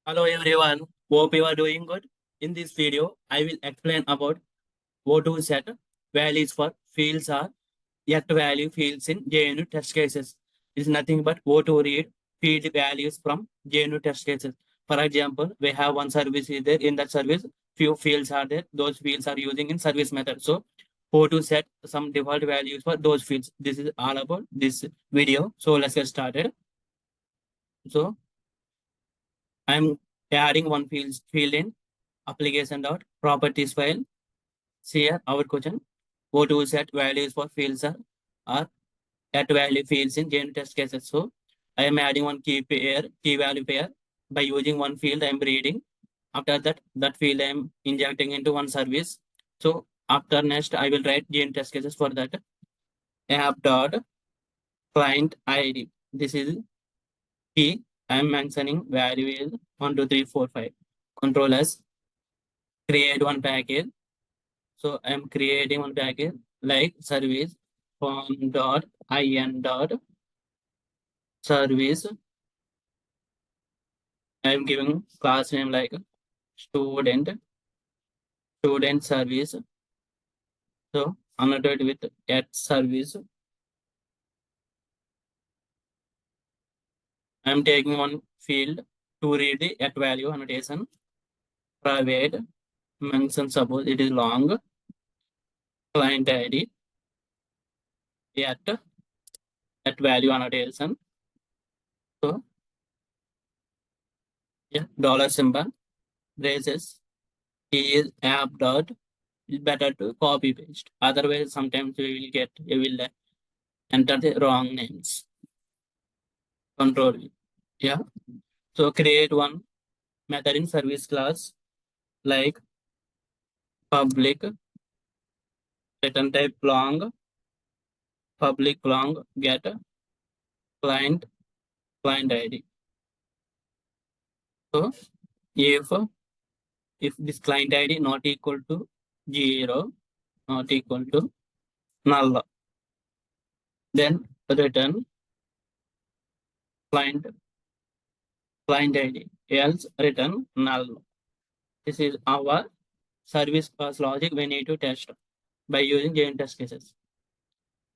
Hello everyone, hope you are doing good. In this video, I will explain about how to set values for fields or yet value fields in JUnit test cases. It is nothing but how to read field values from JUnit test cases. For example, we have one service is there. In that service, few fields are there. Those fields are using in service method. So how to set some default values for those fields. This is all about this video. So let's get started. So I'm adding one field in application.properties file. See here our question. Go to set values for fields are at value fields in JUnit test cases. So I am adding one key value pair. By using one field, I am reading. After that, that field I am injecting into one service. So after next, I will write JUnit test cases for that. App dot client ID. This is key. I am mentioning value is 1, 2, 3, 4, 5. Control S. Create one package. So I'm creating one package like service form dot in dot service. I'm giving class name like student service. So annotate with at service. I'm taking one field to read the at value annotation. Private mention, suppose it is long. Client ID at value annotation. So yeah, dollar symbol braces is app dot. It's better to copy paste. Otherwise, sometimes you will enter the wrong names. Control V. Yeah. So create one method in service class like public return type long, public long get client ID. So if this client ID not equal to 0, not equal to null, then return client ID, else return null. This is our service class logic we need to test by using JUnit test cases.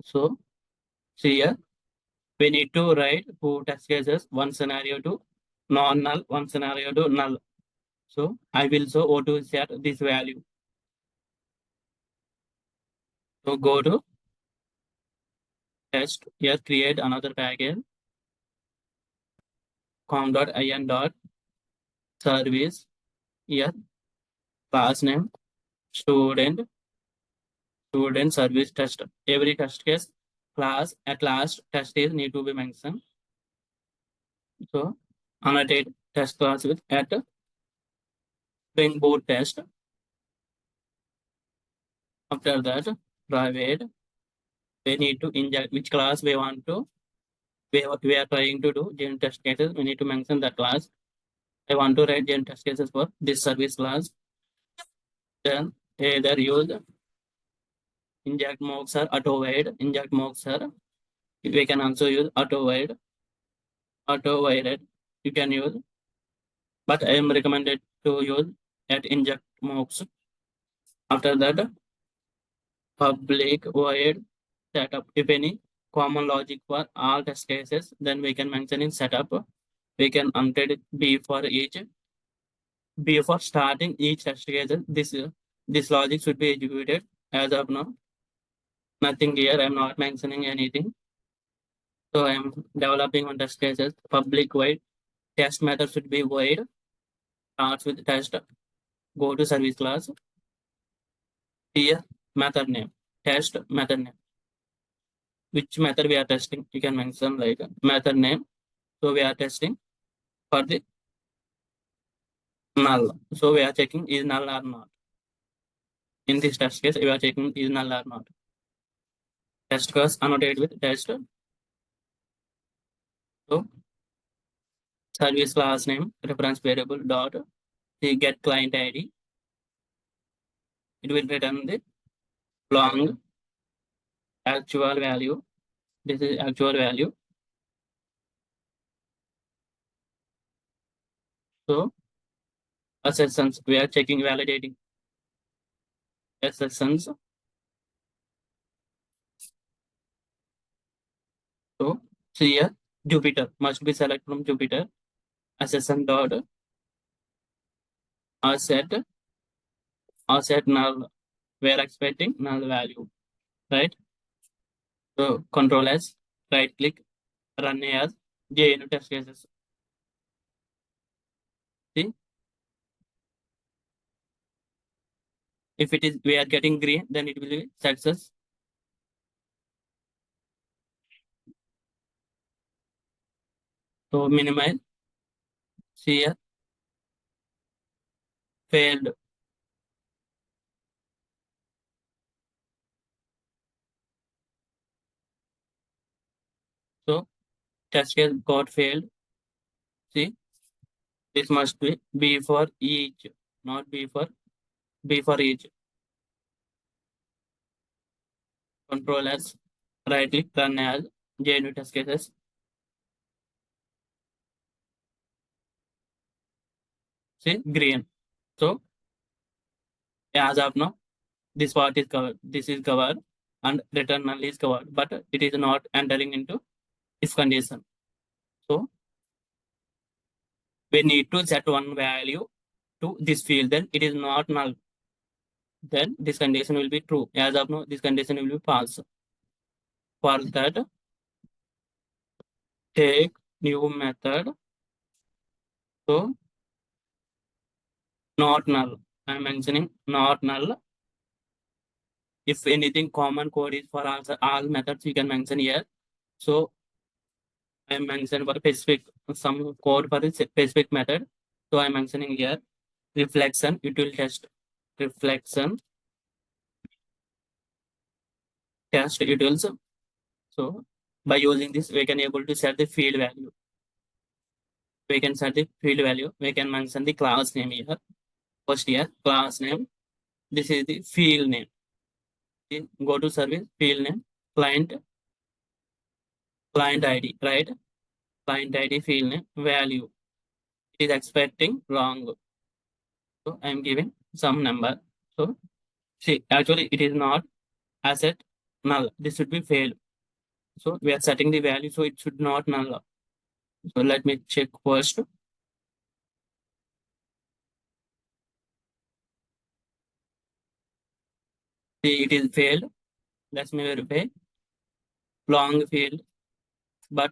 So see here, we need to write two test cases, one scenario to non-null, one scenario to null. So I will show how to set this value. So go to test, here create another package, com.in.service, here class name, student service test. Every test case class at last test is need to be mentioned. So annotate test class with at Spring Boot test. After that, private, we need to inject which class we want to, we are trying to do JUnit test cases. We need to mention that class. I want to write JUnit test cases for this service class. Then either use inject mocks or auto void. Inject mocks or we can also use auto void. Auto voided you can use, but I am recommended to use at inject mocks. After that, public void setup. If any common logic for all test cases, then we can mention in setup. We can unted B for each. B for starting each test case. This logic should be executed. As of now, nothing here. I'm not mentioning anything. So I'm developing one test cases. Public void test method should be void. Starts with test. Go to service class. Here method name. Test method name. Which method we are testing? You can mention like method name. So we are testing for the null. So we are checking is null or not. In this test case, we are checking is null or not. Test case annotated with test. So service class name reference variable dot the get client ID. It will return the long actual value. This is actual value. So Assertions, we are checking, validating assertions. So see here, Jupiter must be selected from Jupiter. Assertion dot asset null. We are expecting null value, right? So control S, right click, run as JUnit test cases. See, if it is we are getting green, then it will be success. So minimize. See here, failed. So test case got failed. See, this must be B for each, not B for each. Control S, right click, run as JUnit test cases. See, green. So as of now, this part is covered, this is covered, and return null is covered, but it is not entering into if condition. So we need to set one value to this field, then it is not null. Then this condition will be true. As of now, this condition will be false. For that, take new method. So not null. I'm mentioning not null. If anything common code is for all methods, you can mention here. So I mentioned for specific some code for a specific method. So I'm mentioning here reflection. It will test reflection test utils. So by using this, we can able to set the field value. We can set the field value. We can mention the class name here. First here, class name. This is the field name. Go to service, field name, client ID, right? Client ID, field name, value. It is expecting wrong. So I'm giving some number. So see, actually it is not asset null. This should be failed. So we are setting the value, so it should not null. So let me check first. See, it is failed. Let me verify. Long failed, but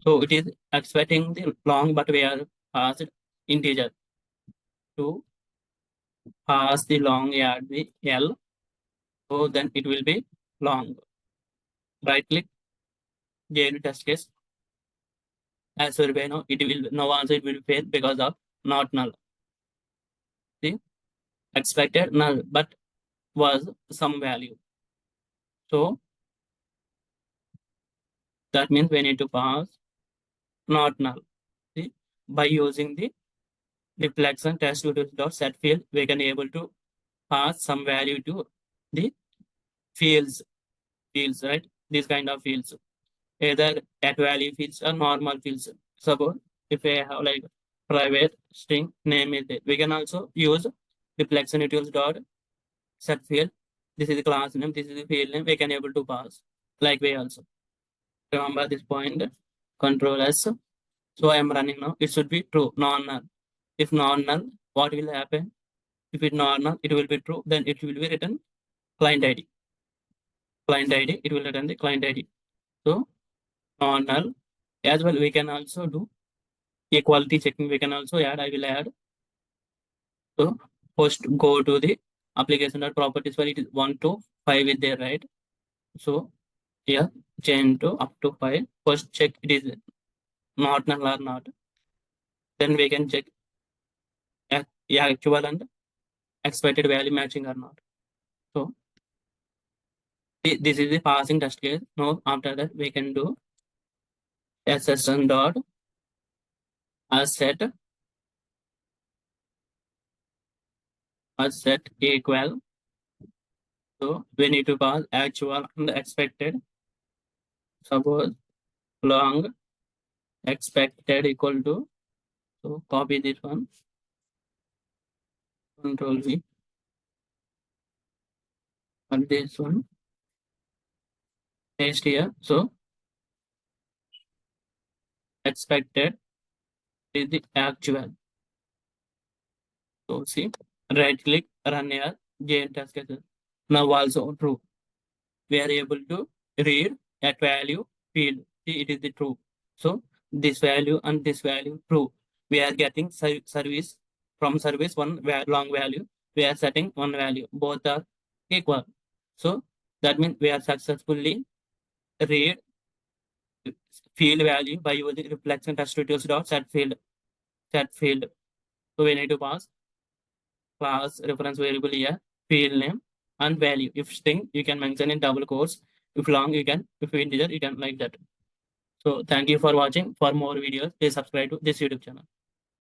so it is expecting the long, but we are passed integer to pass the long add the L. So then it will be long. Right click, JUnit test case. As verify now, it will now also it will fail because of not null. See, expected null, but was some value. So that means we need to pass not null. See, by using the reflection test utils dot set field, we can able to pass some value to the fields, right? These kind of fields, either at value fields or normal fields. Suppose if I have like private string name is there, we can also use reflection utils dot set field. This is the class name, this is the field name. We can able to pass like way also. Remember this point. Control S. So I am running now. It should be true, non-null. If non-null, what will happen? If it non-null, it will be true. Then it will be written client ID. Client ID. It will return the client ID. So non-null. As well, we can also do equality checking. We can also add. I will add. So first go to the application dot properties where it is 1 to 5 is there, right? So here change to up to 5. First check it is not null or not. Then we can check actual and expected value matching or not. So this is the passing test case. Now after that we can do SSN dot asset equal. So we need to pass actual and expected. Suppose long expected equal to, so copy this one. Control V. And this one paste here. So expected is the actual. So see, right click, run here, JN task cases. Now also true. We are able to read that value field. See, it is the true. So this value and this value true. We are getting service from service one long value. We are setting one value. Both are equal. So that means we are successfully read field value by using reflection test tutorials dot set field. So we need to pass class reference variable here, field name and value. If string, you can mention in double quotes. If long, you can. If integer, you can like that. So thank you for watching. For more videos, please subscribe to this YouTube channel.